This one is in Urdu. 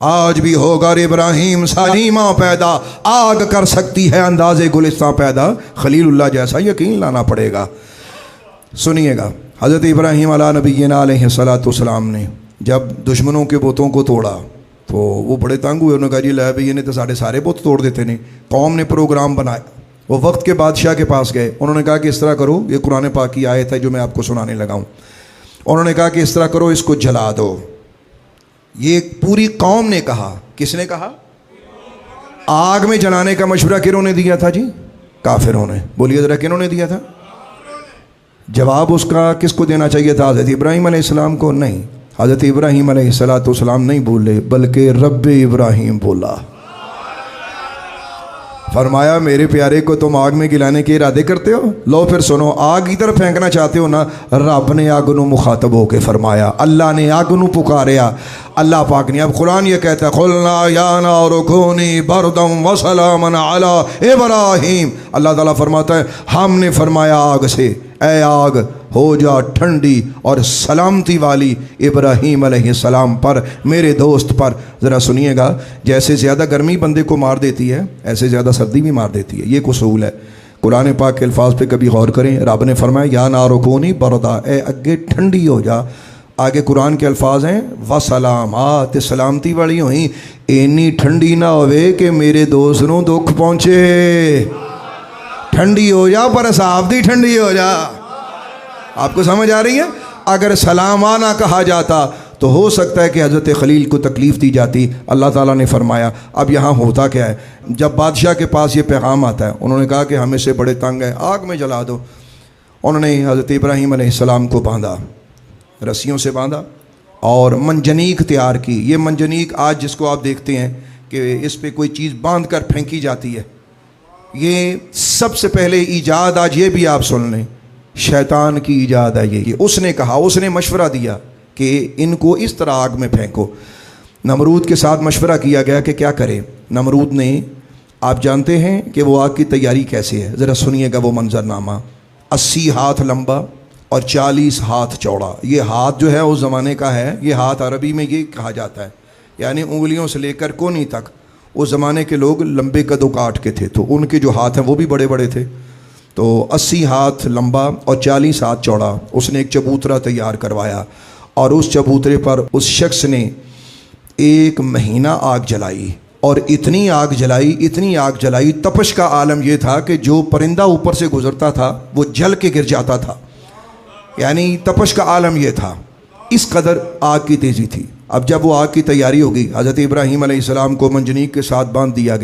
آج بھی ہوگا ابراہیم سلیمہ پیدا، آگ کر سکتی ہے انداز گلستان پیدا، خلیل اللہ جیسا یقین لانا پڑے گا۔ سنیے گا، حضرت ابراہیم علیہ نبینا علیہ السلام نے جب دشمنوں کے بتوں کو توڑا تو وہ بڑے تنگ ہوئے، انہوں نے کہا جی لے بھائی نے تو سارے بت توڑ دیتے نے۔ قوم نے پروگرام بنایا، وہ وقت کے بادشاہ کے پاس گئے، انہوں نے کہا کہ اس طرح کرو، یہ قرآن پاک کی آیت ہے جو میں آپ کو سنانے لگا ہوں۔ انہوں نے کہا کہ اس طرح کرو، اس کو جلا دو۔ یہ پوری قوم نے کہا، کس نے کہا؟ آگ میں جلانے کا مشورہ کنہوں نے دیا تھا جی؟ کافروں نے۔ بولیے ذرا کنہوں نے دیا تھا؟ جواب اس کا کس کو دینا چاہیے تھا؟ حضرت ابراہیم علیہ السلام کو؟ نہیں، حضرت ابراہیم علیہ السلام نہیں بولے، بلکہ رب ابراہیم بولا۔ فرمایا میرے پیارے کو تم آگ میں گلانے کے ارادے کرتے ہو؟ لو پھر سنو، آگ کی طرف پھینکنا چاہتے ہو نا؟ رب نے آگ نو مخاطب ہو کے فرمایا، اللہ نے آگ نو پکاریا، اللہ پاک نے۔ اب قرآن یہ کہتا ہے قُلْنَا يَا نَارُ كُونِي بَرْدًا وَسَلَامًا عَلَىٰ إِبْرَاهِيمَ۔ اللہ تعالیٰ فرماتا ہے ہم نے فرمایا آگ سے، اے آگ ہو جا ٹھنڈی اور سلامتی والی ابراہیم علیہ السلام پر، میرے دوست پر۔ ذرا سنیے گا، جیسے زیادہ گرمی بندے کو مار دیتی ہے ایسے زیادہ سردی بھی مار دیتی ہے، یہ اصول ہے۔ قرآن پاک کے الفاظ پہ کبھی غور کریں، رب نے فرمایا یا نار کونی بردا، اے اگے ٹھنڈی ہو جا۔ آگے قرآن کے الفاظ ہیں وسلامات، سلامتی والی ہوئی، اینی ٹھنڈی نہ ہوئے کہ میرے دوست نو دکھ پہنچے۔ ٹھنڈی ہو جا پر صاف دی ٹھنڈی ہو جا۔ آپ کو سمجھ آ رہی ہے؟ اگر سلامانہ کہا جاتا تو ہو سکتا ہے کہ حضرت خلیل کو تکلیف دی جاتی۔ اللہ تعالیٰ نے فرمایا اب یہاں ہوتا کیا ہے، جب بادشاہ کے پاس یہ پیغام آتا ہے، انہوں نے کہا کہ ہمیں سے بڑے تنگ ہے، آگ میں جلا دو۔ انہوں نے حضرت ابراہیم علیہ السلام کو باندھا، رسیوں سے باندھا اور منجنیق تیار کی۔ یہ منجنیق آج جس کو آپ دیکھتے ہیں کہ اس پہ کوئی چیز باندھ کر پھینکی جاتی ہے، یہ سب سے پہلے ایجاد آج یہ بھی آپ سن لیں، شیطان کی ایجاد ہے یہ۔ اس نے کہا، اس نے مشورہ دیا کہ ان کو اس طرح آگ میں پھینکو۔ نمرود کے ساتھ مشورہ کیا گیا کہ کیا کرے۔ نمرود نے، آپ جانتے ہیں کہ وہ آگ کی تیاری کیسے ہے، ذرا سنیے گا وہ منظرنامہ۔ 80 ہاتھ لمبا اور 40 ہاتھ چوڑا۔ یہ ہاتھ جو ہے اس زمانے کا ہے، یہ ہاتھ عربی میں یہ کہا جاتا ہے، یعنی انگلیوں سے لے کر کونی تک۔ اس زمانے کے لوگ لمبے قد و کاٹ کے تھے تو ان کے جو ہاتھ ہیں وہ بھی بڑے بڑے تھے۔ تو 80 ہاتھ لمبا اور 40 ہاتھ چوڑا اس نے ایک چبوترا تیار کروایا، اور اس چبوترے پر اس شخص نے 1 مہینہ آگ جلائی، اور اتنی آگ جلائی، تپش کا عالم یہ تھا کہ جو پرندہ اوپر سے گزرتا تھا وہ جل کے گر جاتا تھا، یعنی تپش کا عالم یہ تھا، اس قدر آگ کی تیزی تھی۔ اب جب وہ آگ کی تیاری ہوگی، حضرت ابراہیم علیہ السلام کو منجنیق کے ساتھ باندھ دیا گیا۔